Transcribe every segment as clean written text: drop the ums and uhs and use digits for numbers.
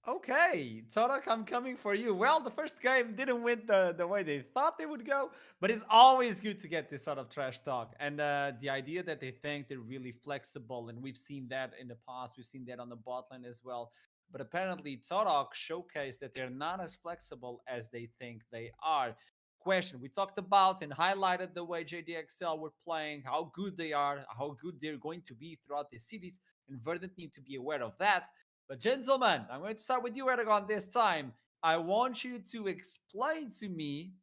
Okay, Torak, I'm coming for you. Well, the first game didn't win the way they thought they would go, but it's always good to get this sort of trash talk. And the idea that they think they're really flexible, and we've seen that in the past, we've seen that on the bot lane as well. But apparently, Torak showcased that they're not as flexible as they think they are. Question we talked about and highlighted the way JDXL were playing, how good they are, how good they're going to be throughout the series, and Verdant need to be aware of that. But gentlemen, I'm going to start with you, Eragon, this time. I want you to explain to me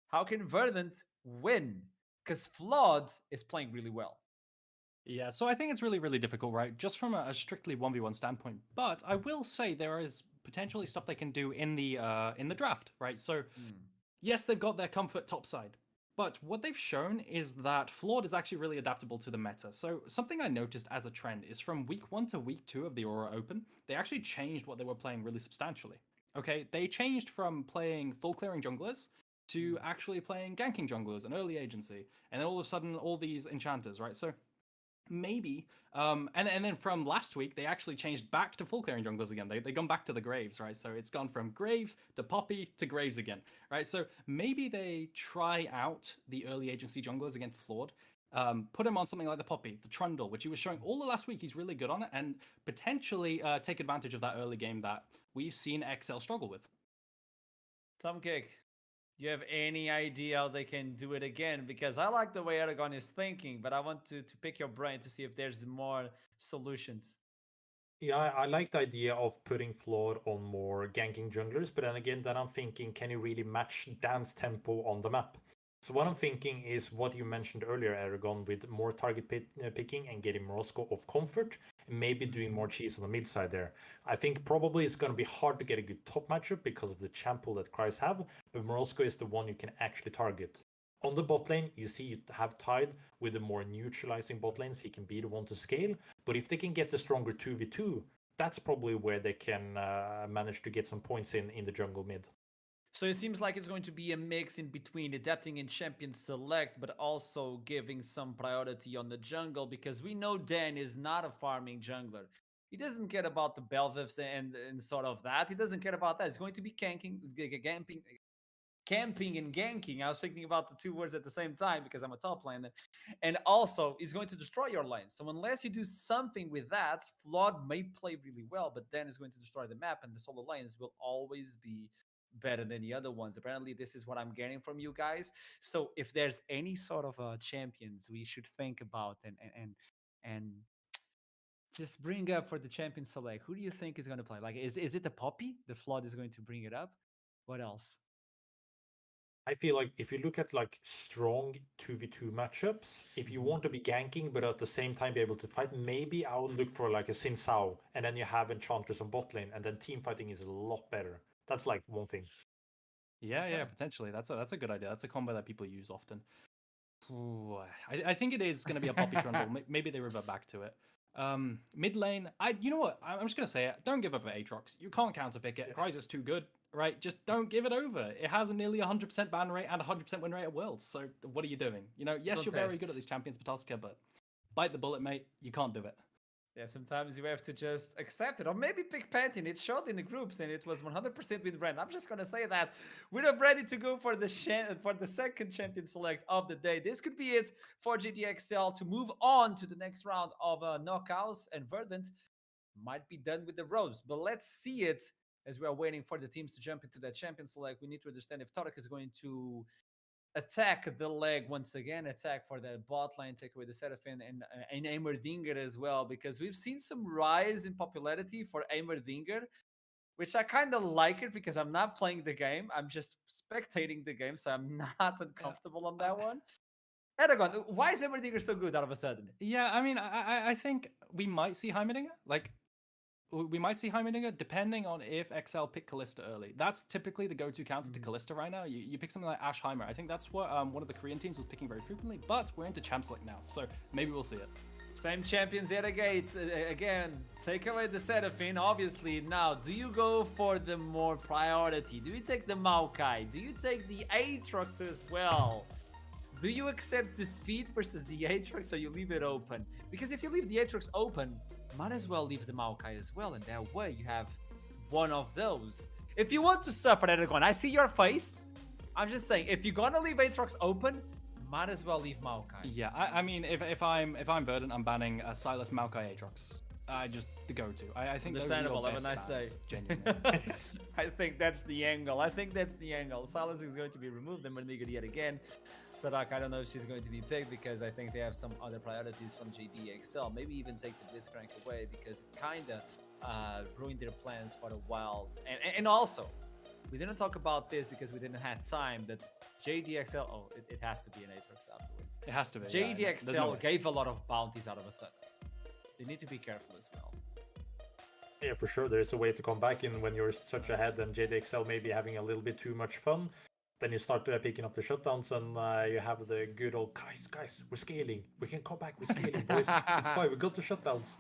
how can Verdant win? Because Floods is playing really well. Yeah, so I think it's really, really difficult, right? Just from a strictly 1v1 standpoint. But I will say there is potentially stuff they can do in the draft, right? So Hmm. yes, they've got their comfort topside. But what they've shown is that Flawed is actually really adaptable to the meta. So something I noticed as a trend is from week 1 to week 2 of the Aurora Open, they actually changed what they were playing really substantially. Okay, they changed from playing full clearing junglers to Hmm. actually playing ganking junglers and early agency, and then all of a sudden all these enchanters, right? So maybe and then from last week they actually changed back to full clearing junglers again. They gone back to the graves, right? So it's gone from graves to poppy to graves again, right? So maybe they try out the early agency junglers against flawed, put him on something like the poppy, the trundle, which he was showing all the last week. He's really good on it, and potentially take advantage of that early game that we've seen XL struggle with. Tom Kick, do you have any idea how they can do it again? Because I like the way Eragon is thinking, but I want to pick your brain to see if there's more solutions. Yeah, I like the idea of putting Floor on more ganking junglers, but then again, then I'm thinking, can you really match dance tempo on the map? So what I'm thinking is what you mentioned earlier, Aragon, with more picking and getting Morosco off comfort, and maybe doing more cheese on the mid side there. I think probably it's going to be hard to get a good top matchup because of the champ pool that Kryze have, but Morosco is the one you can actually target. On the bot lane, you see you have Tide with the more neutralizing bot lanes. He can be the one to scale. But if they can get the stronger 2v2, that's probably where they can manage to get some points in the jungle mid. So it seems like it's going to be a mix in between adapting in champion select, but also giving some priority on the jungle because we know Dan is not a farming jungler. He doesn't care about the Belviths and sort of that. He doesn't care about that. He's going to be camping and ganking. I was thinking about the two words at the same time because I'm a top laner. And also, he's going to destroy your lane. So unless you do something with that, Flood may play really well, but then it's going to destroy the map, and the solo lanes will always be better than the other ones. Apparently, this is what I'm getting from you guys. So if there's any sort of champions we should think about and just bring up for the champion select, who do you think is going to play? Like, is it the Poppy? The Flood is going to bring it up. What else? I feel like if you look at like strong 2v2 matchups, if you Mhm. want to be ganking but at the same time be able to fight, maybe I would look for like a Xin Sao, and then you have Enchanters on bot lane, and then team fighting is a lot better. That's like one thing. Yeah, yeah, Okay. potentially. That's a good idea. That's a combo that people use often. Ooh, I think it is going to be a Poppy Trundle. Maybe they revert back to it. Mid lane, you know what? I'm just going to say it. Don't give over Aatrox. You can't counterpick it. Yeah. Cry's is too good, right? Just don't give it over. It has a nearly 100% ban rate and 100% win rate at Worlds. So what are you doing? You know, yes, you're very good at Contest. these champions, Patoska, but bite the bullet, mate. You can't do it. Yeah, sometimes you have to just accept it, or maybe pick Pantheon. It showed in the groups, and it was 100% with Brand. I'm just gonna say that we're ready to go for the second champion select of the day. This could be it for JDXL to move on to the next round of knockouts, and Verdant might be done with the roads. But let's see it as we are waiting for the teams to jump into that champion select. We need to understand if Tarek is going to attack the leg once again, attack for the bot lane, take away the Seraphine and Heimerdinger as well, because we've seen some rise in popularity for Heimerdinger, which I kind of like it because I'm not playing the game. I'm just spectating the game, so I'm not Yeah. uncomfortable on I, that one. Eragon, why is Heimerdinger so good all of a sudden? yeah, I mean, I think we might see Heimerdinger. Like, we might see Heimerdinger depending on if XL pick Callista early. That's typically the go-to counter to Mhm. Callista right now. You pick something like Ashheimer. I think that's what one of the Korean teams was picking very frequently, but we're into Champs League now, so maybe we'll see it. Same champions yet again. Take away the Seraphine, obviously. Now, do you go for the more priority? Do you take the Maokai? Do you take the Aatrox as well? Do you accept defeat versus the Aatrox, or you leave it open? Because if you leave the Aatrox open, might as well leave the Maokai as well, and that way you have one of those. If you want to suffer that, I see your face. I'm just saying, if you're gonna leave Aatrox open, might as well leave Maokai. Yeah, I mean, if I'm Verdant, I'm banning Silas, Maokai, Aatrox. Just the go-to. I think understandable. Those are Have a nice day. Genuinely. I think that's the angle. Silas is going to be removed and Manigad yet again. Sadak, I don't know if she's going to be picked because I think they have some other priorities from JDXL. Maybe even take the Blitzcrank away because it kind of ruined their plans for a while. And also, we didn't talk about this because we didn't have time. That JDXL, it has to be an Aatrox afterwards. It has to be. JDXL no gave a lot of bounties out of a sudden. They need to be careful as well. Yeah, for sure. There's a way to come back in when you're such ahead and JDXL maybe having a little bit too much fun. Then you start picking up the shutdowns and you have the good old guys, we're scaling. We can come back, we're scaling, boys. It's fine, we got the shutdowns.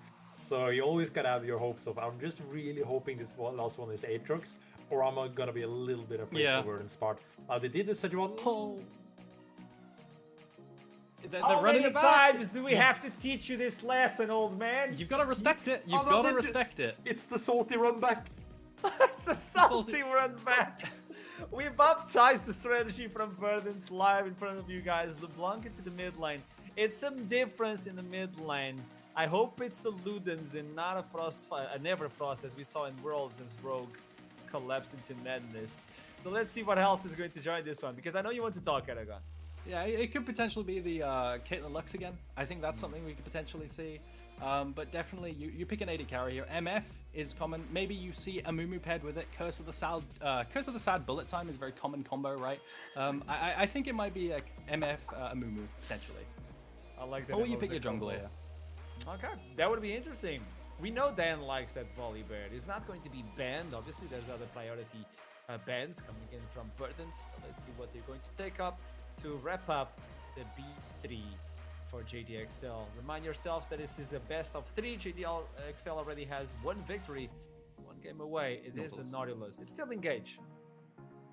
So you always gotta have your hopes of. I'm just really hoping this last one is Aatrox, or I'm gonna be a little bit afraid for Verdant's part. Now they did this such one. How many times do we have to teach you this lesson, old man? You've got to respect it. You've got to respect it. It's the salty run back. It's a salty run back. We baptized the strategy from Verdant's live in front of you guys. LeBlanc into the mid lane. It's some difference in the mid lane. I hope it's a Ludens and not a Neverfrost as we saw in Worlds as Rogue collapse into madness. So let's see what else is going to join this one because I know you want to talk, Aragon. Yeah, it could potentially be the Caitlyn Lux again. I think that's something we could potentially see. But definitely, you pick an AD carry here. MF is common. Maybe you see a Mumu paired with it. Curse of the Sad Bullet Time is a very common combo, right? I think it might be a MF a Mumu potentially. I like that. Or you pick your jungler here. Okay, that would be interesting. We know Dan likes that volley bird. It's not going to be banned. Obviously, there's other priority bans coming in from Verdant. Let's see what they're going to take up to wrap up the B3 for JDXL. Remind yourselves that this is a best of 3. JDXL already has 1 victory, 1 game away. It is the Nautilus. It's still engaged.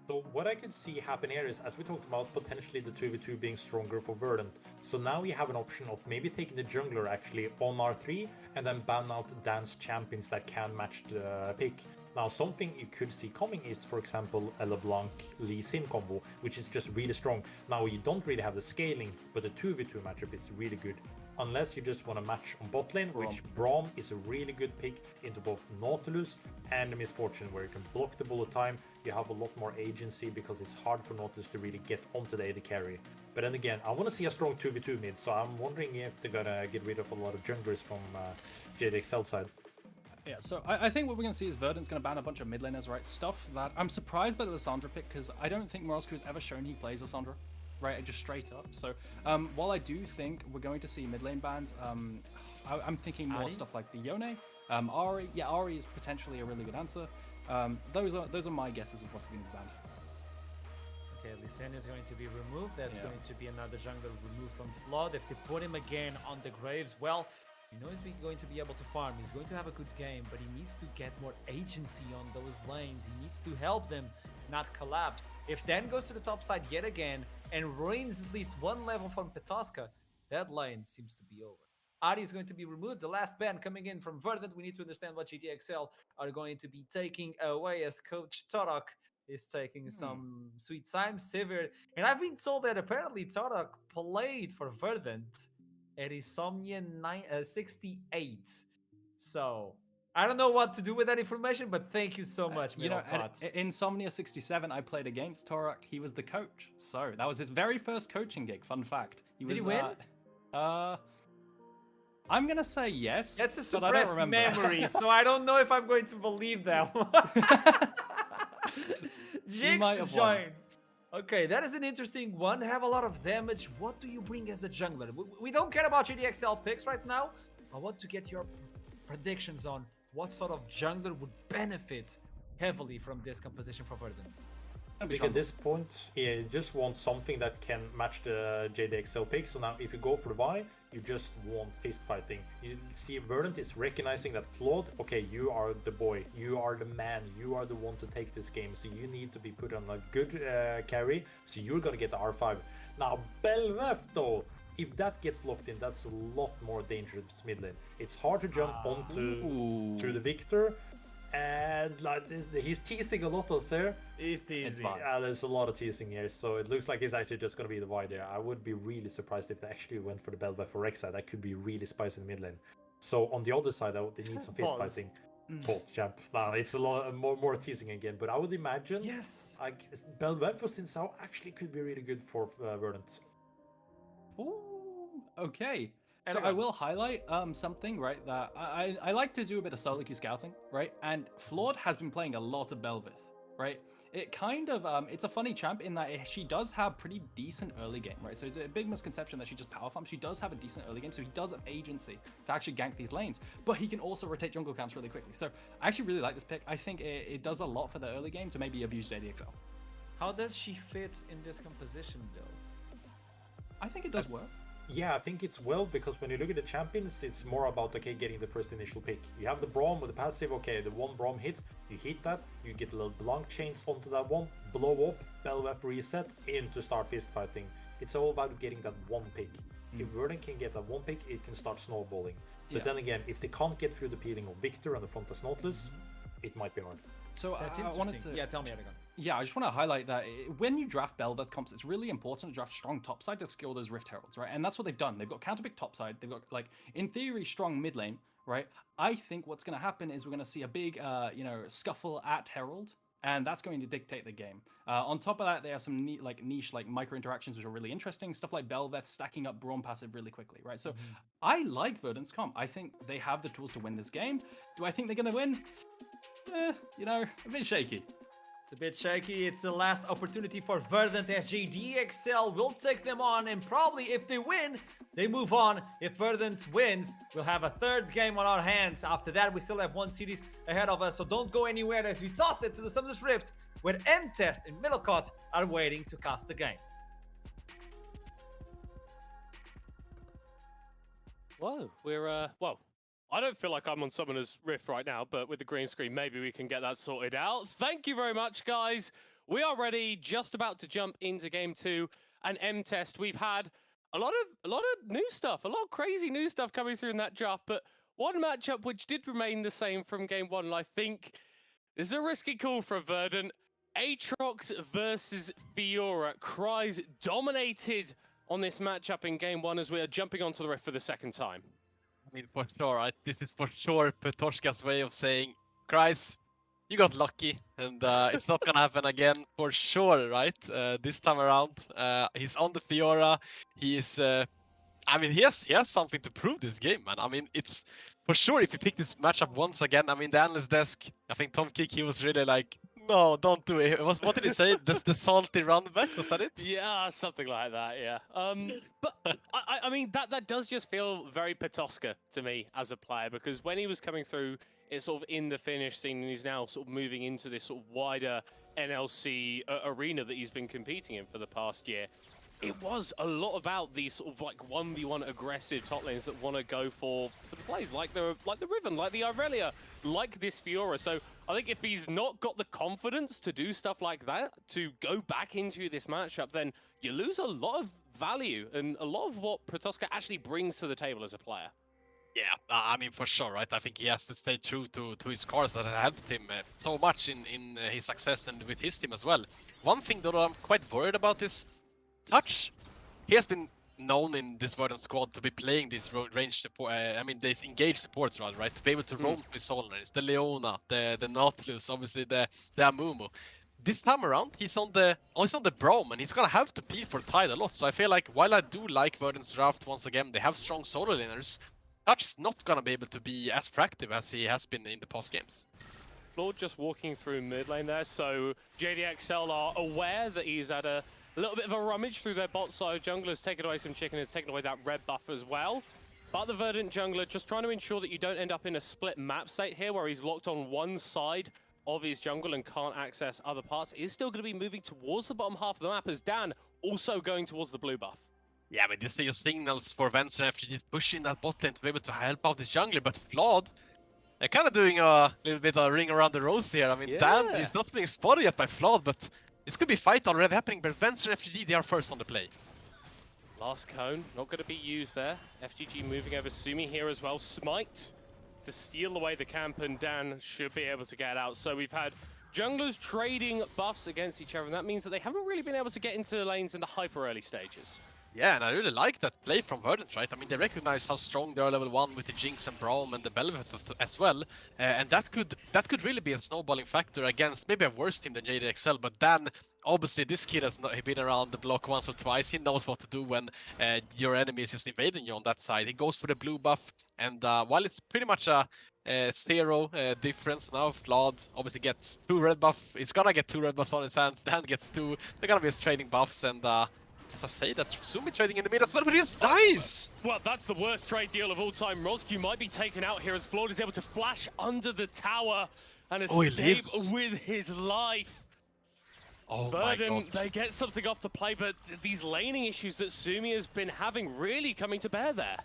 So what I could see happen here is, as we talked about, potentially the 2v2 being stronger for Verdant. So now we have an option of maybe taking the jungler actually on R3 and then ban out dance champions that can match the pick. Now something you could see coming is, for example, a LeBlanc Lee Sin combo, which is just really strong. Now you don't really have the scaling, but the 2v2 matchup is really good. Unless you just want to match on bot lane, which Braum is a really good pick into both Nautilus and the Misfortune, where you can block the bullet time. You have a lot more agency because it's hard for Nautilus to really get onto the AD carry. But then again, I want to see a strong 2v2 mid, so I'm wondering if they're gonna get rid of a lot of junglers from JDXL side. Yeah, so I think what we're going to see is Verdant's going to ban a bunch of mid laners, right? Stuff that I'm surprised by the Lissandra pick because I don't think Morosco's ever shown he plays Lissandra, right? Just straight up. So while I do think we're going to see mid lane bans, I'm thinking more stuff like the Yone, Ari. Yeah, Ari is potentially a really good answer. Those are my guesses of what's going to be banned. Okay, Lysandra is going to be removed. That's going to be another jungler removed from Flood. If they put him again on the Graves, well, you know he's going to be able to farm. He's going to have a good game, but he needs to get more agency on those lanes. He needs to help them not collapse. If Dan goes to the top side yet again and ruins at least 1 level from Petoska, that lane seems to be over. Ari is going to be removed. The last ban coming in from Verdant. We need to understand what JDXL are going to be taking away as Coach Torok is taking some sweet time. Sivir. And I've been told that apparently Torok played for Verdant at Insomnia 68. So I don't know what to do with that information, but thank you so much, you know, at Insomnia 67, I played against Torok. He was the coach, so that was his very first coaching gig. Fun fact. Did he win? I'm gonna say yes. That's a but I don't suppressed remember. memory, so I don't know if I'm going to believe that one. Jigs to join. Okay, that is an interesting one. Have a lot of damage. What do you bring as a jungler? We don't care about JDXL picks right now. I want to get your predictions on what sort of jungler would benefit heavily from this composition for Verdant. I think at this point, you just want something that can match the JDXL pick. So now if you go for the buy, you just want fist fighting. You see Verdant is recognizing that Flawed, okay, you are the boy, you are the man, you are the one to take this game. So you need to be put on a good carry. So you're gonna get the R5. Now Belveth though, if that gets locked in, that's a lot more dangerous mid lane. It's hard to jump onto the Victor. And like he's teasing a lot on Sir. He's teasing. fine. There's a lot of teasing here, so it looks like it's actually just going to be the wide there. I would be really surprised if they actually went for the Belva for Rek'Sai. That could be really spicy in the mid lane. So on the other side, though, they need some fist Pause. fighting. Pause, champ. Nah, it's a lot more teasing again, but I would imagine Yes. like Belva for Xin Zhao actually could be really good for Verdant. Ooh, okay. So Anyone. I will highlight something, right, that I like to do a bit of solo queue scouting, right? And Flawed has been playing a lot of Belvith, right? It kind of, it's a funny champ in that she does have pretty decent early game, right? So it's a big misconception that she just power farms. She does have a decent early game, so he does have agency to actually gank these lanes, but he can also rotate jungle camps really quickly. So I actually really like this pick. I think it does a lot for the early game to maybe abuse JDXL. How does she fit in this composition, though? I think it does work. Yeah, I think it's well, because when you look at the champions, it's more about, okay, getting the first initial pick. You have the Braum with the passive, okay, the one Braum hits, you hit that, you get a little Blanc chains onto that one, blow up, Belveth reset, in to start fist fighting. It's all about getting that one pick. If Verdant can get that one pick, it can start snowballing. But then again, if they can't get through the peeling of Victor and the front of Nautilus, it might be hard. So That's I interesting. wanted to... Yeah, tell me, Aragon. Yeah, I just want to highlight that when you draft Belveth comps, it's really important to draft strong topside to skill those Rift Heralds, right? And that's what they've done. They've got counterpick topside. They've got, like, in theory, strong mid lane, right? I think what's going to happen is we're going to see a big, scuffle at Herald, and that's going to dictate the game. On top of that, they have some niche micro interactions which are really interesting. Stuff like Belveth stacking up Braum passive really quickly, right? So I like Verdant's comp. I think they have the tools to win this game. Do I think they're going to win? A bit shaky. It's a bit shaky. It's the last opportunity for Verdant as JDXL will take them on, and probably if they win, they move on. If Verdant wins, we'll have a third game on our hands. After that, we still have one series ahead of us, so don't go anywhere as we toss it to the Summoners Rift, where M-Test and Millocott are waiting to cast the game. Whoa, we're I don't feel like I'm on Summoner's Rift right now, but with the green screen, maybe we can get that sorted out. Thank you very much, guys. We are ready, just about to jump into Game 2, an M-Test. We've had a lot of new stuff, a lot of crazy new stuff coming through in that draft, but one matchup which did remain the same from Game 1, and I think this is a risky call for Verdant. Aatrox versus Fiora. Cries dominated on this matchup in Game 1 as we are jumping onto the Rift for the second time. I mean, for sure, right? This is for sure Petorska's way of saying, Kreis, you got lucky, and it's not gonna happen again for sure, right? This time around, he's on the Fiora. He is, I mean, he has something to prove this game, man. I mean, it's for sure if you pick this matchup once again. I mean, the Analyst Desk, I think Tom Kick, he was really like, no, don't do it. What did he say? The salty run back, was that it? Yeah, something like that, yeah. But I mean, that does just feel very Petoska to me as a player, because when he was coming through, it's sort of in the finish scene, and he's now sort of moving into this sort of wider NLC arena that he's been competing in for the past year. It was a lot about these sort of like 1v1 aggressive top lanes that want to go for the plays, like the Riven, like the Aurelia, like this Fiora. So I think if he's not got the confidence to do stuff like that, to go back into this matchup, then you lose a lot of value and a lot of what Petoska actually brings to the table as a player. Yeah, I mean, for sure, right? I think he has to stay true to his cards that have helped him so much in his success and with his team as well. One thing that I'm quite worried about is Touch. He has been known in this Verdant squad to be playing these range support, I mean, these engaged supports, rather, right? To be able to roam with Solars, the Leona, the Nautilus, obviously the Amumu. This time around, he's on the Braum, and he's gonna have to peel for Tide a lot. So I feel like, while I do like Verdant's draft once again, they have strong solo laners. Touch is not gonna be able to be as proactive as he has been in the past games. Lord just walking through mid lane there, so JDXL are aware that he's at a little bit of a rummage through their bot side. Jungler's taken away some chicken, has taken away that red buff as well. But the Verdant jungler just trying to ensure that you don't end up in a split map state here where he's locked on one side of his jungle and can't access other parts. Is still going to be moving towards the bottom half of the map as Dan also going towards the blue buff. Yeah, but this is your signals for Venture after just pushing that bot lane to be able to help out this jungler, but Flawed, they're kind of doing a little bit of a ring around the rose here. I mean, Dan is not being spotted yet by Flawed, but this could be fight already happening, but Venture and FGG, they are first on the play. Last cone, not going to be used there. FGG moving over Sumi here as well. Smite to steal away the camp, and Dan should be able to get out. So we've had junglers trading buffs against each other, and that means that they haven't really been able to get into the lanes in the hyper early stages. Yeah, and I really like that play from Verdant, right? I mean, they recognize how strong they are level 1 with the Jinx and Braum and the Belveth as well. And that could really be a snowballing factor against maybe a worse team than JDXL. But then, obviously, this kid has been around the block once or twice. He knows what to do when your enemy is just invading you on that side. He goes for the blue buff. And while it's pretty much a zero difference now, Vlad obviously gets 2 red buff. He's gonna get 2 red buffs on his hands. Dan gets 2. They're gonna be trading buffs, and as I say, that's Sumi trading in the mid as well, but he just dies! Well, that's the worst trade deal of all time. Roscu might be taken out here as Flawed is able to flash under the tower and escape with his life. Oh my god. They get something off the play, but these laning issues that Sumi has been having really coming to bear there.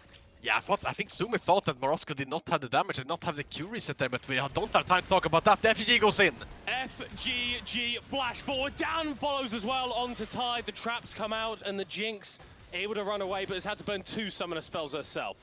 Yeah, I think Sumi thought that Morosco did not have the damage, did not have the Q reset there, but we don't have time to talk about that. The FGG goes in! FGG flash forward, down follows as well onto Tide. The traps come out and the Jinx able to run away, but has had to burn 2 summoner spells herself.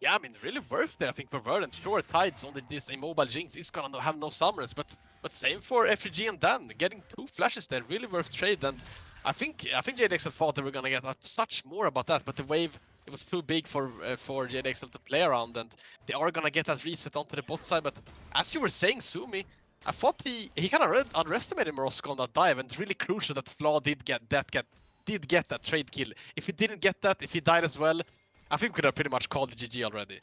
Yeah, I mean, really worth it, I think, for Verdant. Sure, Tides on this immobile Jinx is gonna have no summoners, but same for FGG and Dan. Getting 2 flashes there, really worth trade, and I think JDXL thought they were gonna get such more about that, but the wave, it was too big for JDXL to play around, and they are gonna get that reset onto the bot side. But as you were saying, Sumi, I thought he kind of underestimated Morosco on that dive, and it's really crucial that Flaw did get that trade kill. If he didn't get that, if he died as well, I think we could have pretty much called the GG already.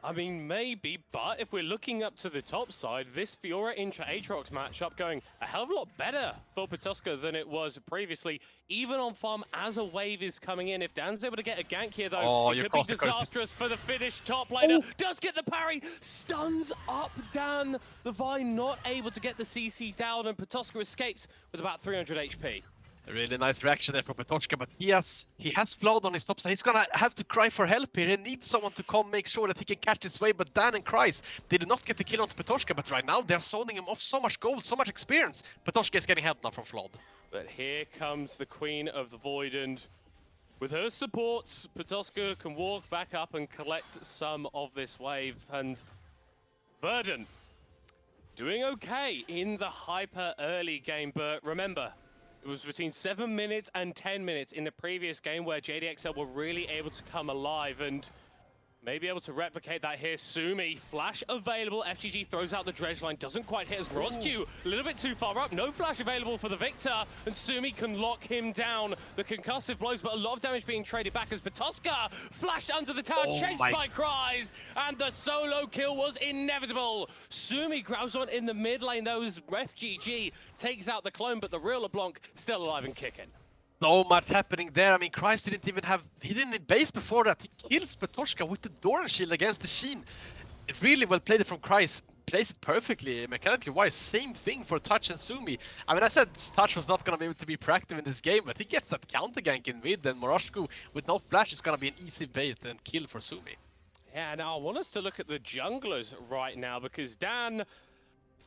I mean, maybe, but if we're looking up to the top side, this Fiora intra Aatrox matchup going a hell of a lot better for Petoska than it was previously, even on farm as a wave is coming in. If Dan's able to get a gank here, though, it could be disastrous for the Finnish top laner. Does get the parry, stuns up Dan. The Vine not able to get the CC down, and Petoska escapes with about 300 HP. A really nice reaction there from Petoska, but he has Flood on his top side. He's gonna have to cry for help here. He needs someone to come make sure that he can catch this wave, but Dan and Kreis, they did not get the kill onto Petoska, but right now they're zoning him off so much gold, so much experience. Petoska is getting help now from Flood. But here comes the Queen of the Void, and with her supports, Petoska can walk back up and collect some of this wave, and Verdant doing okay in the hyper early game, but remember, it was between 7 minutes and 10 minutes in the previous game where JDXL were really able to come alive, and may be able to replicate that here. Sumi, flash available. FGG throws out the dredge line, doesn't quite hit as Roscu. A little bit too far up. No flash available for the Victor, and Sumi can lock him down. The concussive blows, but a lot of damage being traded back as Petoska flashed under the tower, chased by Kreis, and the solo kill was inevitable. Sumi grabs one in the mid lane, though, as FGG takes out the clone, but the real LeBlanc still alive and kicking. So much happening there. I mean, Kreis he didn't need base before that. He kills Petoska with the Doran shield against the Sheen. Really well played it from Kreis. Plays it perfectly, mechanically wise. Same thing for Touch and Sumi. I mean, I said Touch was not going to be able to be proactive in this game, but he gets that counter gank in mid, and Morosco with no flash is going to be an easy bait and kill for Sumi. Yeah, now I want us to look at the junglers right now, because Dan,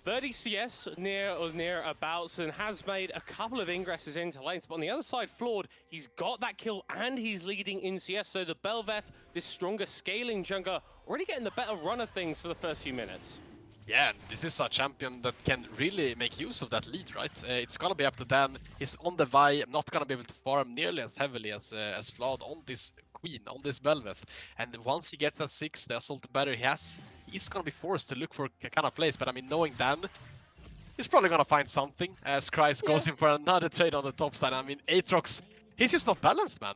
30 CS nearabouts, and has made a couple of ingresses into lanes, but on the other side, Flawed, he's got that kill and he's leading in CS, so the Belveth, this stronger scaling jungler, already getting the better run of things for the first few minutes. Yeah, this is a champion that can really make use of that lead, right? It's gonna be up to Dan. He's on the Vi, not gonna be able to farm nearly as heavily as Vlad on this Queen, on this Belveth. And once he gets that 6, the assault battery he has, he's gonna be forced to look for a kind of place. But I mean, knowing Dan, he's probably gonna find something as Kreis goes in for another trade on the top side. I mean, Aatrox, he's just not balanced, man.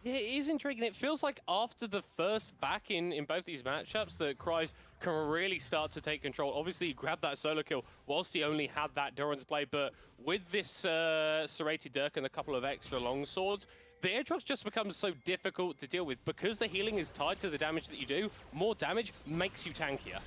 Yeah, it is intriguing. It feels like after the first back in both these matchups that Kreis can really start to take control. Obviously, he grabbed that solo kill whilst he only had that Doran's Blade, but with this Serrated Dirk and a couple of extra longswords, the Aatrox just becomes so difficult to deal with. Because the healing is tied to the damage that you do, more damage makes you tankier.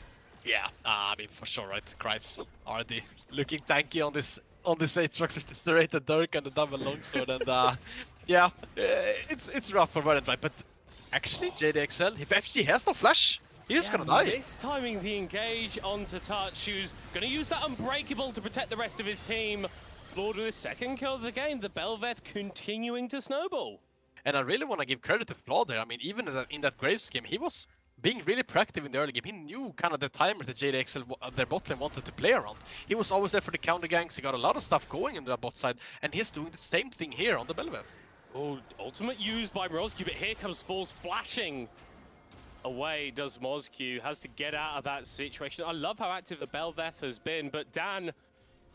Yeah, I mean, for sure, right? Kreis already looking tanky on this Aatrox with the Serrated Dirk and the double longsword, and yeah, it's rough for Verdant, right? But actually, JDXL, if FG has no flash, he's gonna die. This timing the engage onto Touch, who's gonna use that Unbreakable to protect the rest of his team. Flawed with his second kill of the game, the Belveth continuing to snowball. And I really want to give credit to Flawed there. I mean, even in that Graves game, he was being really proactive in the early game. He knew kind of the timers that JDXL, their bot lane, wanted to play around. He was always there for the counter ganks. He got a lot of stuff going in the bot side, and he's doing the same thing here on the Belveth. Oh, ultimate used by Mozq, but here comes Falls flashing away. Does Mozq, has to get out of that situation. I love how active the Belveth has been, but Dan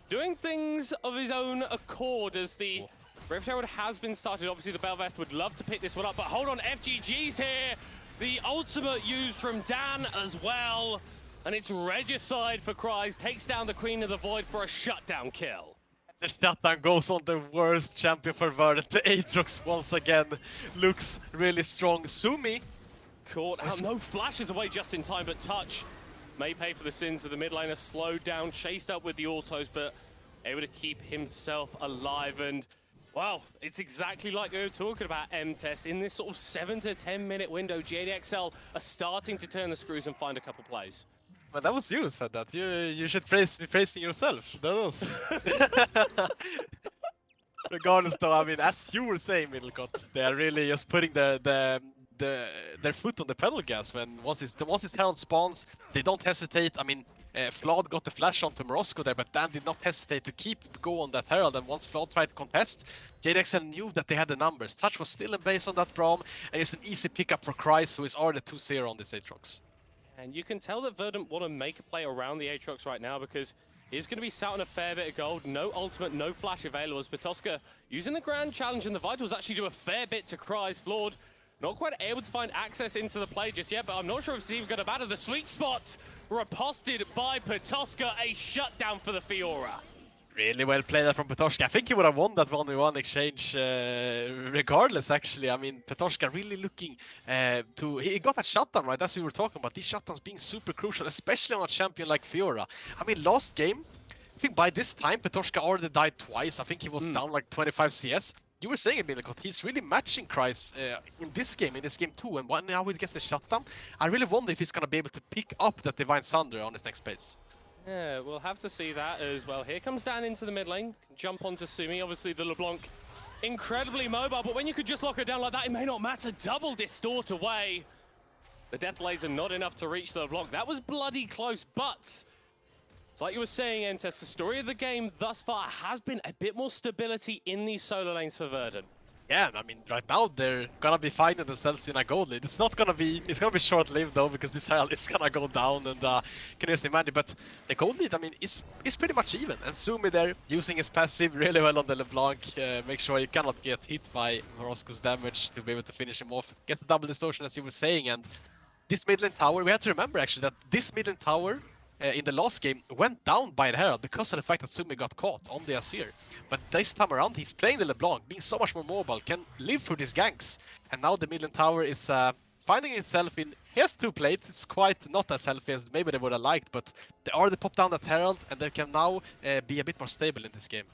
doing things of his own accord as the Rift Herald has been started. Obviously, the Belveth would love to pick this one up, but hold on, FGG's here. The ultimate used from Dan as well, and it's Regicide for Cries. Takes down the Queen of the Void for a shutdown kill. The shutdown goes on the worst champion for Verdant. The Aatrox once again looks really strong. Sumi caught out, no flashes away just in time, but Touch may pay for the sins of the mid laner. Slowed down, chased up with the autos, but able to keep himself alive. And wow, it's exactly like we were talking about, M-Test. In this sort of 7 to 10 minute window, JDXL are starting to turn the screws and find a couple plays. Well, that was you who said that. You should be praising yourself. That was. Regardless, though, I mean, as you were saying, Middlecott, they are really just putting their foot on the pedal gas when once this Herald spawns, they don't hesitate. I mean, Flawed got the flash onto Morosco there, but Dan did not hesitate to keep go on that Herald. And once Flawed tried to contest, JDXL knew that they had the numbers. Touch was still in base on that Braum, and it's an easy pickup for Kreis, who is already 2-0 on this Aatrox. And you can tell that Verdant want to make a play around the Aatrox right now because he's going to be sat on a fair bit of gold. No ultimate, no flash available as Petoska using the Grand Challenge and the Vitals actually do a fair bit to Kreis. Flawed not quite able to find access into the play just yet, but I'm not sure if it's even going to matter. The sweet spots riposted by Petoska, a shutdown for the Fiora. Really well played that from Petoska. I think he would have won that 1v1 exchange regardless, actually. I mean, Petoska really looking he got a shutdown, right? That's what we were talking about. These shutdowns being super crucial, especially on a champion like Fiora. I mean, last game, I think by this time, Petoska already died twice. I think he was down like 25 CS. You were saying it, Middlecott, he's really matching Kreis in this game too, and now he gets the shutdown. I really wonder if he's going to be able to pick up that Divine Sunder on his next phase. Yeah, we'll have to see that as well. Here comes Dan into the mid lane, jump onto Sumi. Obviously, the LeBlanc incredibly mobile, but when you could just lock her down like that, it may not matter. Double distort away. The Death Laser not enough to reach the LeBlanc. That was bloody close, but it's like you were saying, M-Test, the story of the game thus far has been a bit more stability in these solo lanes for Verdant. Yeah, I mean, right now they're gonna be finding themselves in a gold lead. It's gonna be short-lived though, because this Herald is gonna go down and can use the money. But the gold lead, I mean, is pretty much even. And Sumi there, using his passive really well on the LeBlanc, make sure he cannot get hit by Morosco's damage to be able to finish him off. Get the double distortion, as you were saying, and this mid lane tower, we have to remember actually that this mid lane tower in the last game went down by the Herald because of the fact that Sumi got caught on the Azir. But this time around, he's playing the LeBlanc, being so much more mobile, can live through these ganks. And now the mid lane tower is finding itself in... He has 2 plates, it's quite not as healthy as maybe they would have liked, but they already popped down that Herald, and they can now be a bit more stable in this game.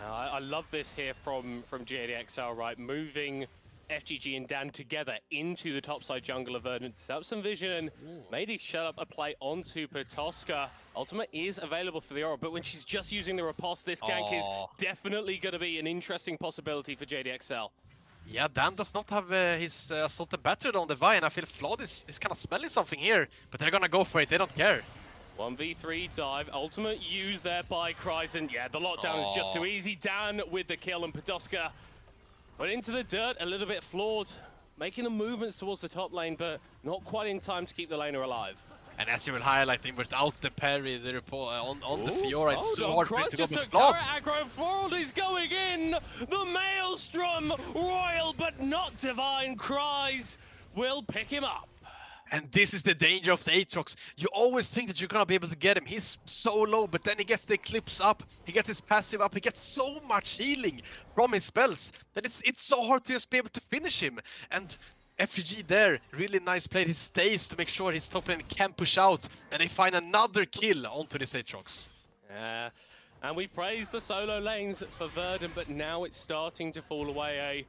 I love this here from JDXL, right? Moving FGG and Dan together into the topside jungle of Verdant to set up some vision and maybe shut up a play onto Petoska. Ultimate is available for the Aurora, but when she's just using the riposte, this gank is definitely going to be an interesting possibility for JDXL. Yeah, Dan does not have his Assault and Battery on the Vi, and I feel Flawed is kind of smelling something here, but they're gonna go for it, they don't care. 1v3 dive, ultimate used there by Kreis, and yeah, the lockdown is just too easy. Dan with the kill, and Petoska went into the dirt, a little bit Flawed, making the movements towards the top lane, but not quite in time to keep the laner alive. And as you were highlighting, without the parry, the report on the Fiora, it's so hard for him to go with took Flawed. aggro, Flawed is going in! The Maelstrom, Royal but not Divine, Kreis will pick him up. And this is the danger of the Aatrox. You always think that you're gonna be able to get him. He's so low, but then he gets the Eclipse up, he gets his passive up, he gets so much healing from his spells that it's so hard to just be able to finish him. And FGG there, really nice play. He stays to make sure his top lane can push out, and they find another kill onto this Aatrox. Yeah, and we praise the solo lanes for Verdant, but now it's starting to fall away. A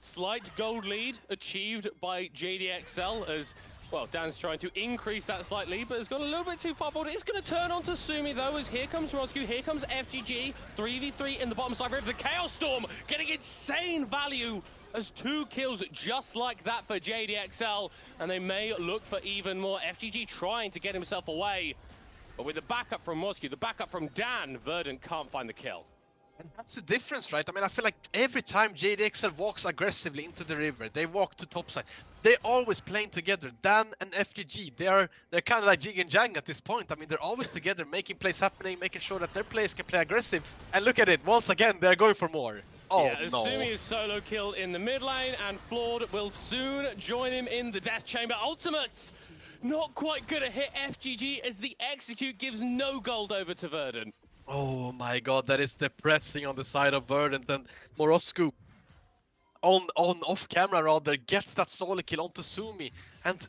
slight gold lead achieved by JDXL as Well, Dan's trying to increase that slightly, but has gone a little bit too far forward. It's going to turn on to Sumi, though, as here comes Roscoe, here comes FGG, 3v3 in the bottom side of the Chaos Storm, getting insane value as 2 kills just like that for JDXL, and they may look for even more. FGG trying to get himself away, but with the backup from Roscoe, the backup from Dan, Verdant can't find the kill. And that's the difference, right? I mean, I feel like every time JDXL walks aggressively into the river, they walk to topside. They're always playing together. Dan and FGG, they're kind of like Jing and Jang at this point. I mean, they're always together, making plays happening, making sure that their players can play aggressive. And look at it, once again, they're going for more. Oh, yeah, no. Sumi is solo killed in the mid lane, and Flawed will soon join him in the Death Chamber. Ultimates not quite gonna hit FGG as the execute gives no gold over to Verdant. Oh my god, that is depressing on the side of Verdant, and Morosco off camera rather gets that solo kill onto Sumi, and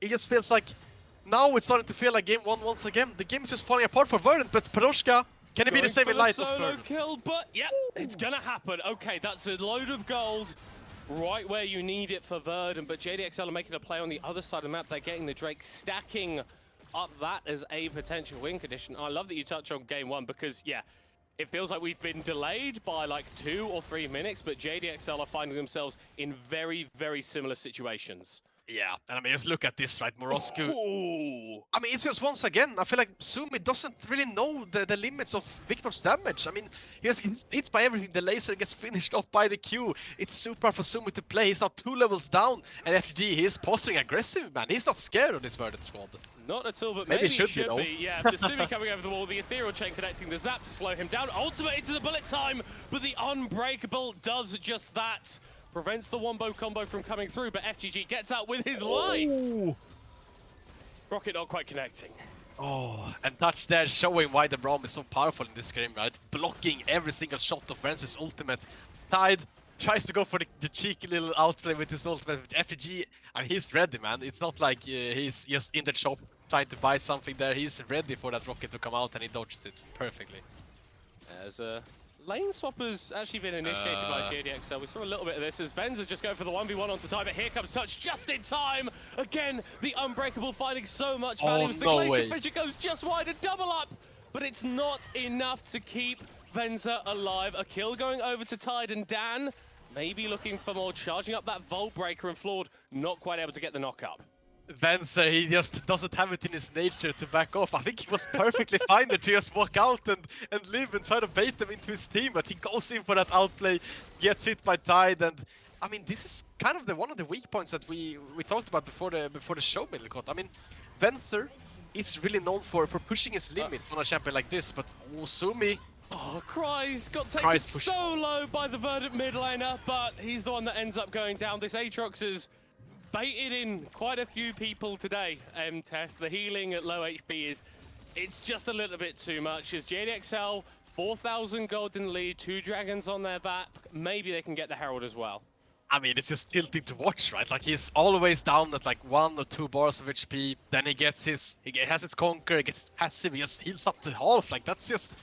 it just feels like now it's starting to feel like game 1 once again. The game is just falling apart for Verdant, but Peroshka, can it be the same in light of solo Verdant? kill, but yeah, it's gonna happen. Okay, that's a load of gold right where you need it for Verdant, but JDXL are making a play on the other side of the map. They're getting the Drake, stacking up that as a potential win condition. I love that you touch on game 1 because, yeah, it feels like we've been delayed by like 2 or 3 minutes, but JDXL are finding themselves in very, very similar situations. Yeah, and I mean, just look at this, right? Morosco. Ooh. I mean, it's just once again, I feel like Sumi doesn't really know the limits of Victor's damage. I mean, he gets hit by everything. The laser gets finished off by the Q. It's super hard for Sumi to play. He's now 2 levels down. And FG, he's posing aggressive, man. He's not scared of this Verdant squad. Not at all, but Maybe maybe it should should be, though. be. Yeah, the Sumi coming over the wall, the Ethereal Chain connecting the Zap to slow him down. Ultimate into the bullet time, but the Unbreakable does just that. Prevents the wombo combo from coming through, but FGG gets out with his life. Rocket not quite connecting. Oh, and Touch there showing why the Braum is so powerful in this game, right? Blocking every single shot of Renzo's ultimate. Tide tries to go for the cheeky little outplay with his ultimate. FGG, I mean, he's ready, man. It's not like he's just in the shop trying to buy something there. He's ready for that rocket to come out, and he dodges it perfectly. As a lane swap has actually been initiated by JDXL. We saw a little bit of this as Venza just go for the 1v1 onto Tide, but here comes Touch just in time. Again, the Unbreakable finding so much value as the no Glacier way. Fissure goes just wide and double up, but it's not enough to keep Venza alive. A kill going over to Tide, and Dan maybe looking for more, charging up that Volt Breaker, and Flawed not quite able to get the knock up. Venser, he just doesn't have it in his nature to back off. I think he was perfectly fine there to just walk out and live and try to bait them into his team, but he goes in for that outplay, gets hit by Tide, and I mean, this is kind of one of the weak points that we talked about before the show, Middlecott. I mean, Venser is really known for pushing his limits on a champion like this, but Sumi. Oh, Cry's got taken so low by the Verdant mid laner, but he's the one that ends up going down. This Aatrox is baited in quite a few people today, Tess. The healing at low HP it's just a little bit too much. As JDXL, 4,000 gold in the lead, 2 dragons on their back. Maybe they can get the Herald as well. I mean, it's just tilting to watch, right? Like, he's always down at like 1 or 2 bars of HP. Then he has his Conquer, he gets passive, he just heals up to half. Like, this is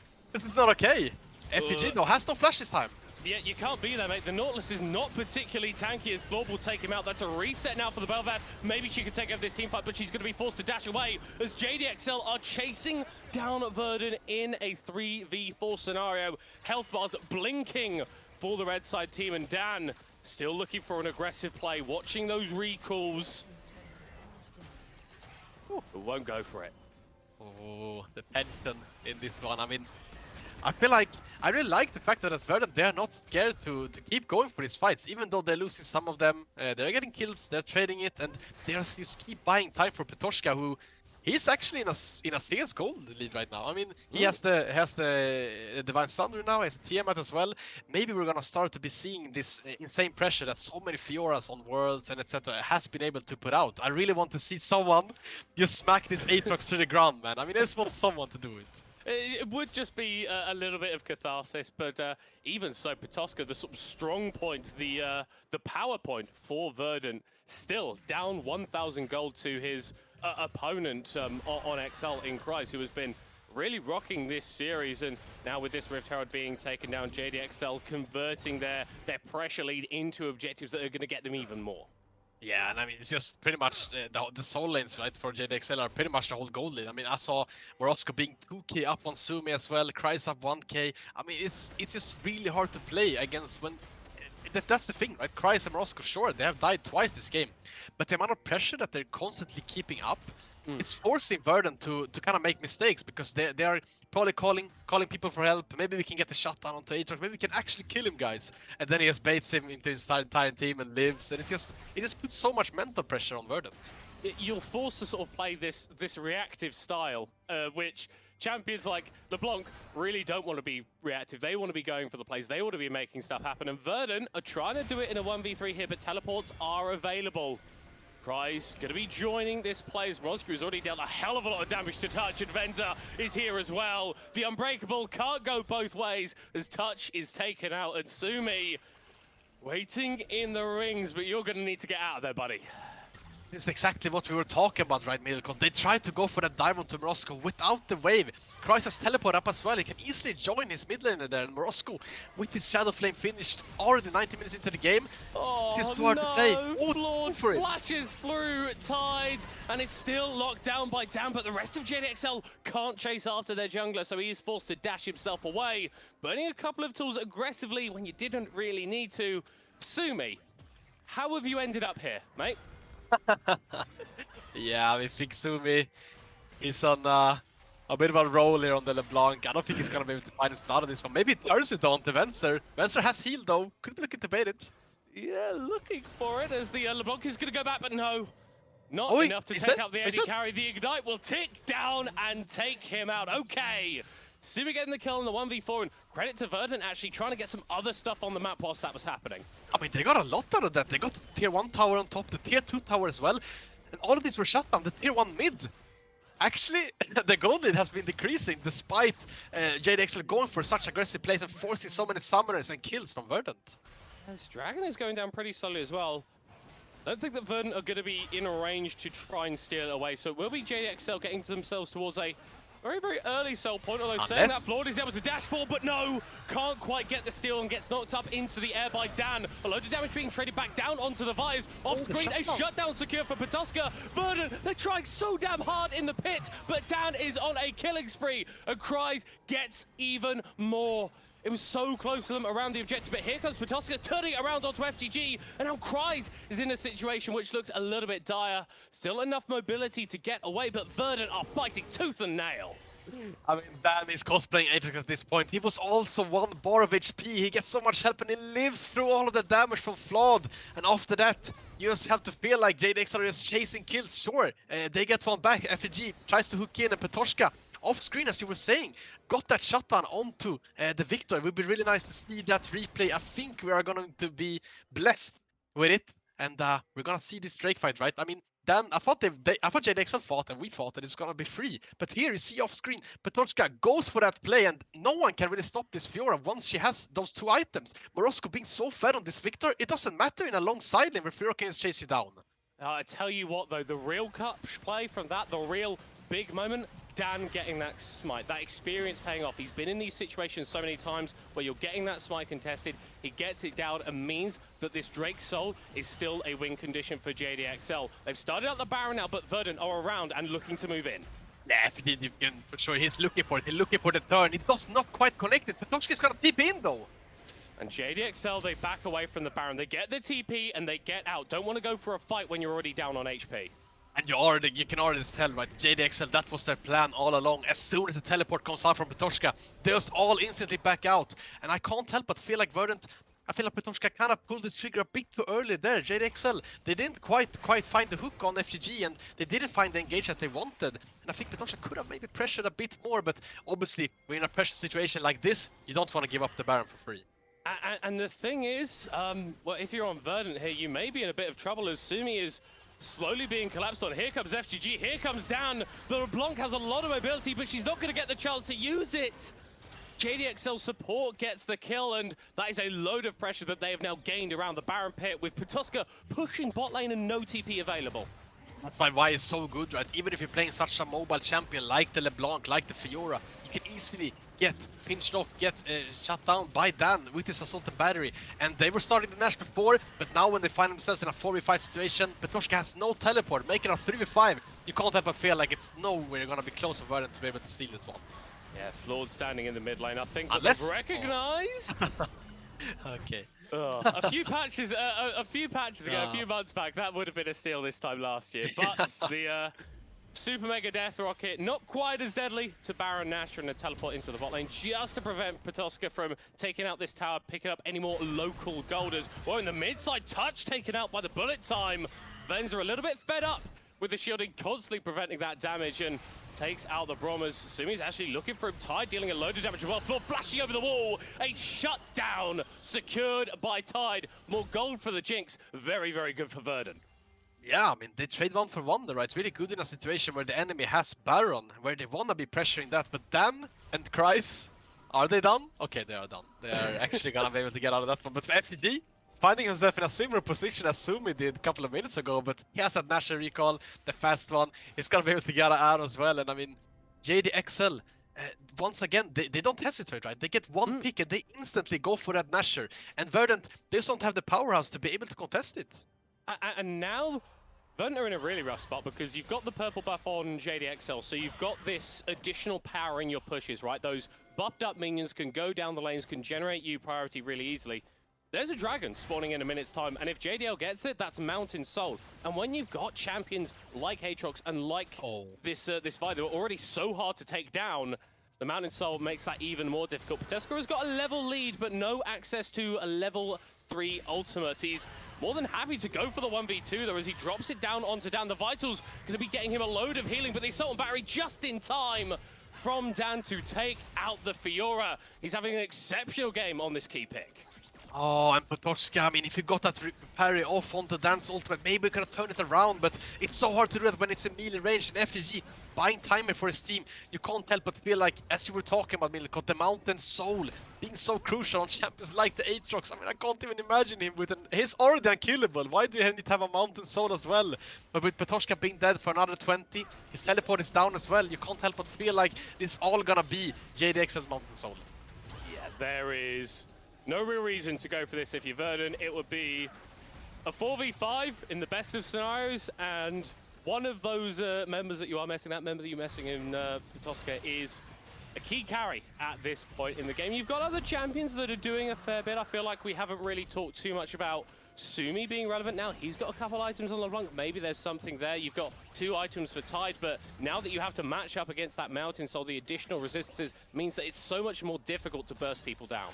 not okay. FUG though has no flash this time. Yeah, you can't be there, mate. The Nautilus is not particularly tanky as Flawed will take him out. That's a reset now for the Belvad. Maybe she could take over this team fight, but she's going to be forced to dash away as JDXL are chasing down Verdant in a 3v4 scenario. Health bars blinking for the red side team, and Dan still looking for an aggressive play, watching those recalls. Ooh, but won't go for it. Oh, the tension in this one. I mean, I feel like I really like the fact that as Verdant, they are not scared to keep going for these fights, even though they're losing some of them. They're getting kills, they're trading it, and they just keep buying time for Petroshka, who he's actually in a CS gold lead right now. I mean, he has the Divine Thunder now, he has the Tiamat as well. Maybe we're gonna start to be seeing this insane pressure that so many Fioras on Worlds and etc. has been able to put out. I really want to see someone just smack this Aatrox to the ground, man. I mean, I just want someone to do it. It would just be a little bit of catharsis, but even so, Petoska, the sort of strong point, the power point for Verdant, still down 1,000 gold to his opponent on XL in Christ, who has been really rocking this series. And now with this Rift Herald being taken down, JDXL converting their pressure lead into objectives that are going to get them even more. Yeah, and I mean, it's just pretty much the soul lanes, right, for JDXL are pretty much the whole gold lead. I mean, I saw Morosco being 2k up on Sumi as well, Kryze up 1k. I mean, it's just really hard to play against when... That's the thing, right? Kryze and Morosco, sure, they have died twice this game. But the amount of pressure that they're constantly keeping up, it's forcing Verdant to kind of make mistakes, because they are probably calling people for help. Maybe we can get the shutdown onto Aatrox. Maybe we can actually kill him, guys. And then he just baits him into his entire team and lives. And it just puts so much mental pressure on Verdant. You're forced to sort of play this reactive style, which champions like LeBlanc really don't want to be reactive. They want to be going for the plays. They want to be making stuff happen. And Verdant are trying to do it in a 1v3 here, but teleports are available. Kryze going to be joining this play as Morosco has already dealt a hell of a lot of damage to Touch, and Venza is here as well. The Unbreakable can't go both ways as Touch is taken out, and Sumi waiting in the rings, but you're going to need to get out of there, buddy. This is exactly what we were talking about, right, Milcon? They tried to go for that diamond to Morosco without the wave. Kryze has teleport up as well. He can easily join his mid laner there. And Morosco, with his Shadow Flame finished already 90 minutes into the game, it's just too hard to play. Flawed for it. flashes through Tide, and it's still locked down by Dan, but the rest of JDXL can't chase after their jungler, so he is forced to dash himself away. Burning a couple of tools aggressively when you didn't really need to. Sumi, how have you ended up here, mate? Yeah, I mean, think Sumi is on a bit of a roll here on the LeBlanc. I don't think he's gonna be able to find himself out of this one. Maybe it turns it on to Venser. Venser has healed though. Could be looking to bait it. Yeah, looking for it as the LeBlanc is going to go back, but no. Not Oh, enough to take out the AD carry. The Ignite will tick down and take him out. Okay. Sumi getting the kill on the 1v4, and credit to Verdant actually trying to get some other stuff on the map whilst that was happening. I mean, they got a lot out of that. They got the tier 1 tower on top, the tier 2 tower as well. And all of these were shut down. The tier 1 mid. Actually, the gold lead has been decreasing despite JDXL going for such aggressive plays and forcing so many summoners and kills from Verdant. This Dragon is going down pretty slowly as well. I don't think that Verdant are going to be in range to try and steal it away, so it will be JDXL getting themselves towards a very, very early sell point, although saying that, Flawed is able to dash forward, but no, can't quite get the steal and gets knocked up into the air by Dan. A load of damage being traded back down onto the Vitals. Off screen, a shutdown secure for Patoska. Verdant, they're trying so damn hard in the pit, but Dan is on a killing spree, and Kryze gets even more. It was so close to them around the objective, but here comes Patoska turning it around onto FGG, and now Kryze is in a situation which looks a little bit dire. Still enough mobility to get away, but Verdant are fighting tooth and nail. I mean, Dan is cosplaying Aatrox at this point. He was also 1 bar of HP. He gets so much help and he lives through all of the damage from Flawed. And after that, you just have to feel like JDXL are just chasing kills. Sure, they get one back. FG tries to hook in, and Patoska, off screen, as you were saying, got that shutdown onto the Victor. It would be really nice to see that replay. I think we are going to be blessed with it. And we're going to see this Drake fight, right? I mean, Dan, I thought JDXL fought and we thought that it's gonna be free. But here you see off screen, Patoska goes for that play and no one can really stop this Fiora once she has those 2 items. Morosco being so fed on this Victor, it doesn't matter in a long side lane where Fiora can just chase you down. I tell you what though, the real cut play from that, the real big moment, Dan getting that smite, that experience paying off. He's been in these situations so many times where you're getting that smite contested, he gets it down and means that this Drake Soul is still a win condition for JDXL. They've started out the Baron now, but Verdant are around and looking to move in. Yeah, for sure, he's looking for it. He's looking for the turn. He does not quite connect it. Patoska's gonna TP in though. And JDXL, they back away from the Baron. They get the TP and they get out. Don't want to go for a fight when you're already down on HP. And you can already tell, right? JDXL, that was their plan all along. As soon as the teleport comes out from Patoska, they just all instantly back out. And I can't help but feel like Verdant, I feel like Patoska kind of pulled this trigger a bit too early there. JDXL, they didn't quite find the hook on FGG, and they didn't find the engage that they wanted. And I think Patoska could have maybe pressured a bit more, but obviously, when you're in a pressure situation like this, you don't want to give up the Baron for free. And the thing is, well, if you're on Verdant here, you may be in a bit of trouble as Sumi is slowly being collapsed on. Here comes FGG, here comes Dan. The LeBlanc has a lot of mobility, but she's not going to get the chance to use it. JDXL support gets the kill, and that is a load of pressure that they have now gained around the Baron pit, with Patoska pushing bot lane and no TP available. That's why is so good, right? Even if you're playing such a mobile champion like the LeBlanc, like the Fiora, he can easily get pinched off, get shut down by Dan with his assault and battery. And they were starting the Nash before, but now when they find themselves in a 4v5 situation, Petrushka has no teleport, making a 3v5. You can't help but feel like it's nowhere gonna be close for Verdant to be able to steal this one. Yeah, Flawed standing in the mid lane. I think Unless... they've recognized. Okay. A few patches ago, a few months back, that would have been a steal this time last year. But the Super Mega Death Rocket, not quite as deadly to Baron Nashor and a teleport into the bot lane, just to prevent Petrushka from taking out this tower, picking up any more local golders. Well, in the mid side, Touch taken out by the bullet time. Venza a little bit fed up with the shielding, constantly preventing that damage, and takes out the Bromers. Sumi's actually looking for him. Tide dealing a load of damage as well. Floor flashing over the wall. A shutdown secured by Tide. More gold for the Jinx. Very, very good for Verdant. Yeah, I mean, they trade 1 for 1 there, right? It's really good in a situation where the enemy has Baron, where they want to be pressuring that. But Dan and Kreis, are they done? Okay, they are done. They are actually going to be able to get out of that one. But for FPG, finding himself in a similar position as Sumi did a couple of minutes ago, but he has that Nashor recall, the fast one. He's going to be able to get out as well. And I mean, JDXL, once again, they don't hesitate, right? They get one pick and they instantly go for that Nashor. And Verdant, they just don't have the powerhouse to be able to contest it. And now, Verdant are in a really rough spot because you've got the purple buff on JDXL, so you've got this additional power in your pushes, right? Those buffed up minions can go down the lanes, can generate you priority really easily. There's a dragon spawning in a minute's time, and if JDL gets it, that's Mountain Soul. And when you've got champions like Aatrox and like this fight, they're already so hard to take down, the Mountain Soul makes that even more difficult. Petrushka has got a level lead, but no access to a level 3 ultimate. He's more than happy to go for the 1v2 though, as he drops it down onto Dan. The Vital's going to be getting him a load of healing, but the Assault and Battery just in time from Dan to take out the Fiora. He's having an exceptional game on this key pick. Oh, and Petrushka, I mean, if you got that parry off onto Dan's ultimate, maybe we could have turned it around, but it's so hard to do that when it's in melee range. And FGG buying timer for his team, you can't help but feel like, as you were talking about, Millicott, the Mountain Soul being so crucial on champions like the Aatrox. I mean, I can't even imagine him with he's already unkillable. Why do you need to have a Mountain Soul as well? But with Petrushka being dead for another 20, his teleport is down as well. You can't help but feel like it's all gonna be JDXL's Mountain Soul. Yeah, there is no real reason to go for this if you're Verdant. It would be a 4v5 in the best of scenarios, and one of those members that you are messing, that member that you're messing in Petrushka, is a key carry at this point in the game. You've got other champions that are doing a fair bit. I feel like we haven't really talked too much about Sumi being relevant now. He's got a couple items on LeBlanc. Maybe there's something there. You've got 2 items for Tide, but now that you have to match up against that Mountain Soul, the additional resistances means that it's so much more difficult to burst people down.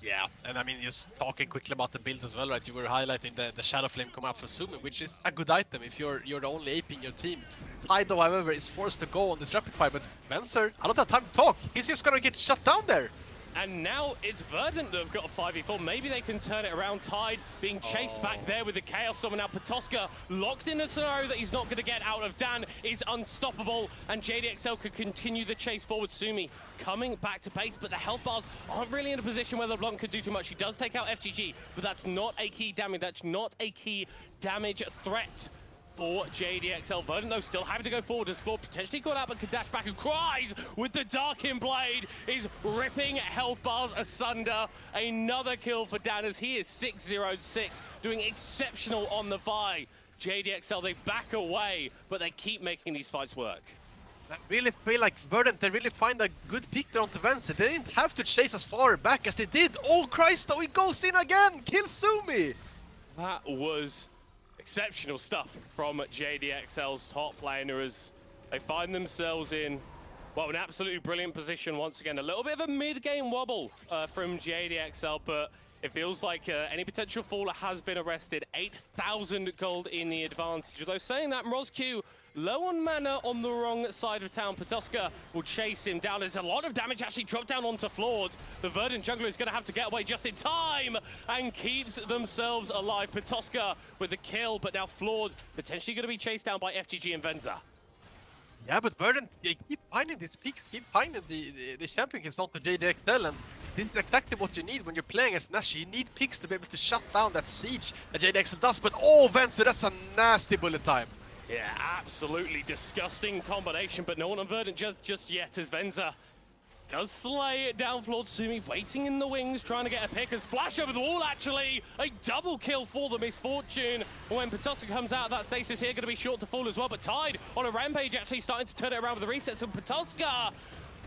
Yeah, and I mean, just talking quickly about the builds as well, right? You were highlighting the Shadow Flame come up for Sumi, which is a good item if you're the only AP in your team. Tide, though, however, is forced to go on this rapid fire, but Venser, I don't have time to talk. He's just gonna get shut down there. And now it's Verdant that have got a 5v4. Maybe they can turn it around. Tide being chased back there with the Chaos Storm. And now Petrushka locked in a scenario that he's not going to get out of. Dan is unstoppable, and JDXL could continue the chase forward. Sumi coming back to base, but the health bars aren't really in a position where LeBlanc could do too much. He does take out FGG, but that's not a key damage. That's not a key damage threat for JDXL. Verdant, though, still having to go forward as Floor potentially got out, but can dash back, and Kreis with the Darkin Blade is ripping health bars asunder. Another kill for Dan as he is 6-0-6, doing exceptional on the Vi. JDXL, they back away, but they keep making these fights work. I really feel like Verdant, they really find a good pick there onto Vance. They didn't have to chase as far back as they did. Oh, Christ, though, he goes in again! Kill Sumi! That was exceptional stuff from JDXL's top laner as they find themselves in, well, an absolutely brilliant position once again. A little bit of a mid-game wobble from JDXL, but it feels like any potential faller has been arrested. 8,000 gold in the advantage. Although saying that, Mrozq low on mana on the wrong side of town. Petrushka will chase him down. There's a lot of damage actually dropped down onto Flawed. The Verdant jungler is going to have to get away just in time and keeps themselves alive. Petrushka with the kill, but now Flawed potentially going to be chased down by FGG and Venza. Yeah, but Verdant, they keep finding these peaks, keep finding the champion kills onto JDXL, and this is exactly what you need when you're playing as Nash. You need picks to be able to shut down that siege that JDXL does, but oh, Venza, that's a nasty bullet time. Yeah, absolutely disgusting combination, but no one on Verdant just yet as Venza Does slay it down Flawed Sumi, waiting in the wings, trying to get a pick as Flash over the wall, actually. A double kill for the Misfortune. When Petoska comes out, that stasis here going to be short to fall as well, but Tide on a rampage actually starting to turn it around with the resets, and Petoska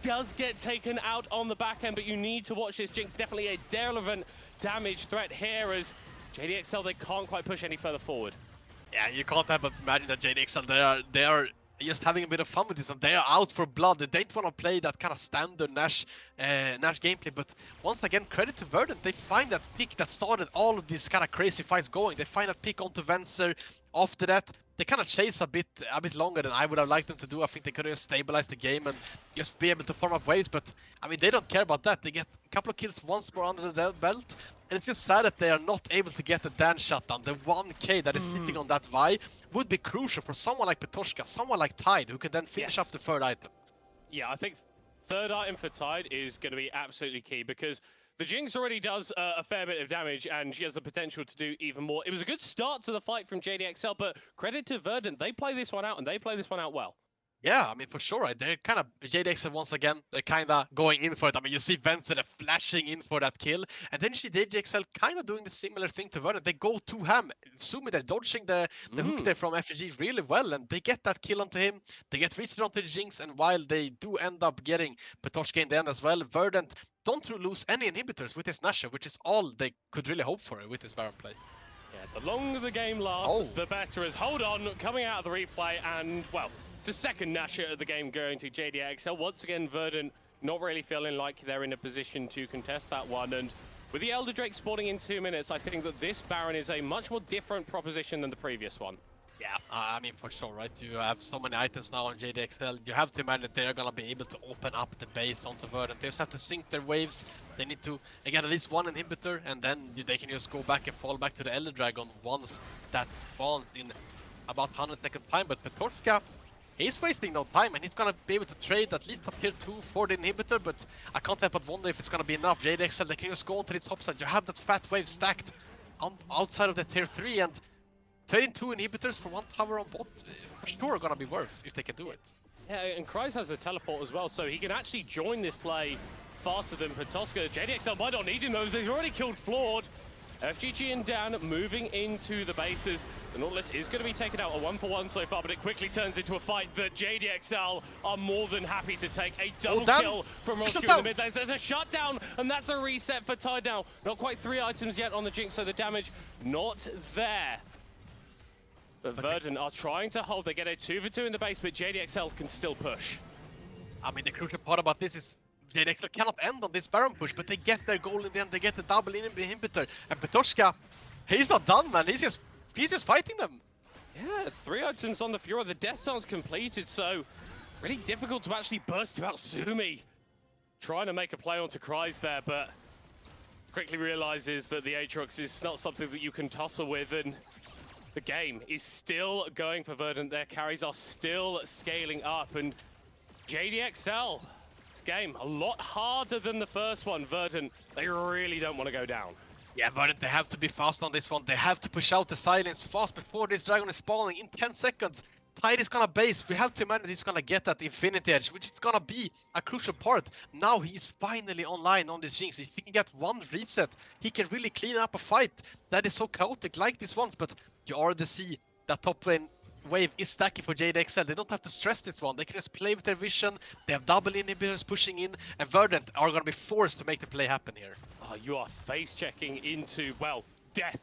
does get taken out on the back end, but you need to watch this Jinx. Definitely a relevant damage threat here as JDXL, they can't quite push any further forward. Yeah, you can't help but imagine that JDXL, they are just having a bit of fun with this, and they are out for blood. They don't want to play that kind of standard Nash gameplay, but once again, credit to Verdant. They find that pick that started all of these kind of crazy fights going. They find that pick onto Venser. After that, they kind of chase a bit longer than I would have liked them to do. I think they could have stabilized the game and just be able to form up waves, but I mean, they don't care about that. They get a couple of kills once more under the belt, and it's just sad that they are not able to get the dance shutdown. The 1k that is sitting on that Vi would be crucial for someone like Petoska, someone like Tide, who can then finish up the third item. Yeah, I think third item for Tide is going to be absolutely key, because the Jinx already does a fair bit of damage, and she has the potential to do even more. It was a good start to the fight from JDXL, but credit to Verdant. They play this one out, and they play this one out well. Yeah, I mean, for sure, right? They're kind of, JDXL once again, they're kind of going in for it. I mean, you see Venser flashing in for that kill, and then you see JDXL kind of doing the similar thing to Verdant. They go to ham. Sumi, they're dodging the hook there from FG really well, and they get that kill onto him. They get reached onto the Jinx, and while they do end up getting Petoska in the end as well, Verdant don't lose any inhibitors with his Nasher, which is all they could really hope for with this Baron play. Yeah, the longer the game lasts, the better. As hold on, coming out of the replay, and well, it's a second Nasher of the game going to JDXL. Once again, Verdant not really feeling like they're in a position to contest that one. And with the Elder Drake spawning in 2 minutes, I think that this Baron is a much more different proposition than the previous one. Yeah, I mean, for sure, right? You have so many items now on JDXL. You have to imagine that they're going to be able to open up the base onto Verdant. They just have to sync their waves. They need to get at least one inhibitor, and then they can just go back and fall back to the Elder Dragon once that spawns in about 100 seconds time. But Petoska, he's wasting no time, and he's gonna be able to trade at least a tier 2 for the inhibitor, but I can't help but wonder if it's gonna be enough. JDXL, they can just go onto the top side. You have that fat wave stacked outside of the tier 3, and trading 2 inhibitors for 1 tower on bot, for sure gonna be worth if they can do it. Yeah, and Kreis has the teleport as well, so he can actually join this play faster than Petoska. JDXL might not need him though, he's already killed Flawed. FGG and Dan moving into the bases. The Nautilus is going to be taken out a 1-for-1 so far, but it quickly turns into a fight that JDXL are more than happy to take. A double kill from Roscoe in the mid lane. There's a shutdown, and that's a reset for Tide now. Not quite 3 items yet on the Jinx, so the damage not there. But Verdant are trying to hold. They get a 2-for-2 in the base, but JDXL can still push. I mean, the crucial part about this is JDXL cannot end on this Baron push, but they get their goal in the end. They get the double inhibitor, and Petoska, he's not done, man. He's just fighting them. Yeah, 3 items on the Fiora. The Death Stone's completed, so really difficult to actually burst out Sumi. Trying to make a play onto Kreis there, but quickly realizes that the Aatrox is not something that you can tussle with, and the game is still going for Verdant. Their carries are still scaling up, and JDXL, this game a lot harder than the first one. Verdant, they really don't want to go down. Yeah, but they have to be fast on this one. They have to push out the silence fast before this dragon is spawning in 10 seconds. Tide is gonna base. We have to imagine he's gonna get that Infinity Edge, which is gonna be a crucial part. Now he's finally online on this Jinx. If he can get 1 reset, he can really clean up a fight that is so chaotic like this once. But you already see that top lane wave is stacking for JDXL. They don't have to stress this one. They can just play with their vision. They have double inhibitors pushing in, and Verdant are gonna be forced to make the play happen here. Oh, you are face checking into, well, death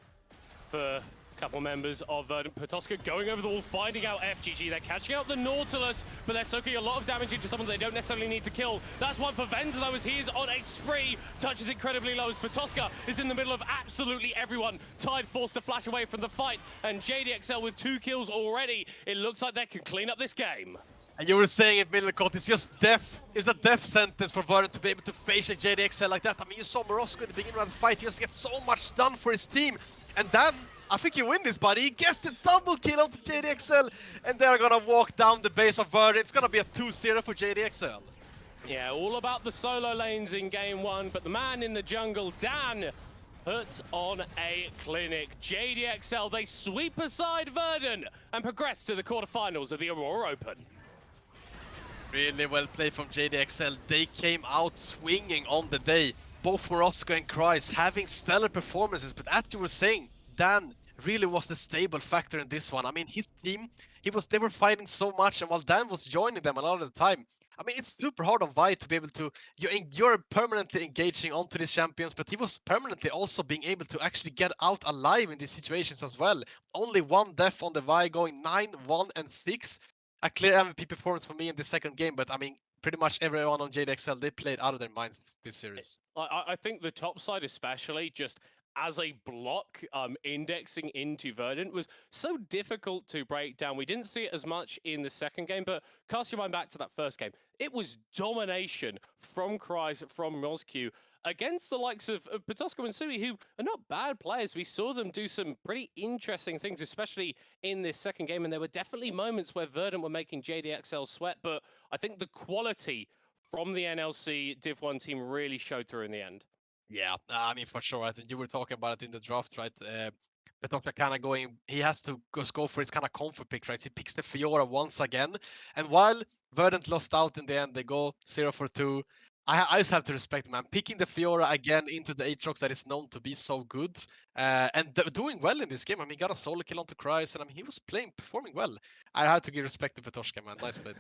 for a couple members of Verdant. Petoska going over the wall, finding out FGG. They're catching out the Nautilus, but they're soaking a lot of damage into someone they don't necessarily need to kill. That's one for Venz, though, as he is on a spree. Touches incredibly low as Petoska is in the middle of absolutely everyone. Tide forced to flash away from the fight, and JDXL with 2 kills already. It looks like they can clean up this game. And you were saying it, Middlecourt, it's just death. It's a death sentence for Verdant to be able to face a JDXL like that. I mean, you saw Morosco in the beginning of the fight. He just gets so much done for his team. And then, I think you win this, buddy. He gets the double kill onto JDXL. And they're gonna walk down the base of Verdant. It's gonna be a 2-0 for JDXL. Yeah, all about the solo lanes in game 1. But the man in the jungle, Dan, puts on a clinic. JDXL, they sweep aside Verdant and progress to the quarterfinals of the Aurora Open. Really well played from JDXL. They came out swinging on the day. Both Morosco and Kreis having stellar performances, but as you were saying, Dan really was the stable factor in this one. I mean, his team, they were fighting so much, and while Dan was joining them a lot of the time, I mean, it's super hard on Vi to be able to, you're permanently engaging onto these champions, but he was permanently also being able to actually get out alive in these situations as well. Only one death on the Vi, going 9, 1, and 6. A clear MVP performance for me in the second game, but I mean, pretty much everyone on JDXL, they played out of their minds this series. I think the top side especially, just as a block, indexing into Verdant was so difficult to break down. We didn't see it as much in the second game, but cast your mind back to that first game. It was domination from Kreis, from Mosque, against the likes of Patoska and Sui, who are not bad players. We saw them do some pretty interesting things, especially in this second game, and there were definitely moments where Verdant were making JDXL sweat, but I think the quality from the NLC Div 1 team really showed through in the end. Yeah, I mean, for sure. I think you were talking about it in the draft, right? Patoka kind of going, he has to just go for his kind of comfort pick, right? He picks the Fiora once again. And while Verdant lost out in the end, they go 0 for 2. I just have to respect, man. Picking the Fiora again into the Aatrox that is known to be so good and doing well in this game. I mean, he got a solo kill onto Kreis, and I mean, he was performing well. I had to give respect to Patoshka, man. Nice play.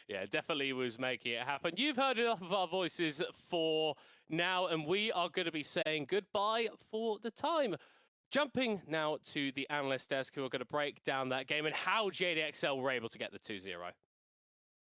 Yeah, definitely was making it happen. You've heard enough of our voices for now, and we are going to be saying goodbye for the time. Jumping now to the analyst desk, who are going to break down that game and how JDXL were able to get the 2-0.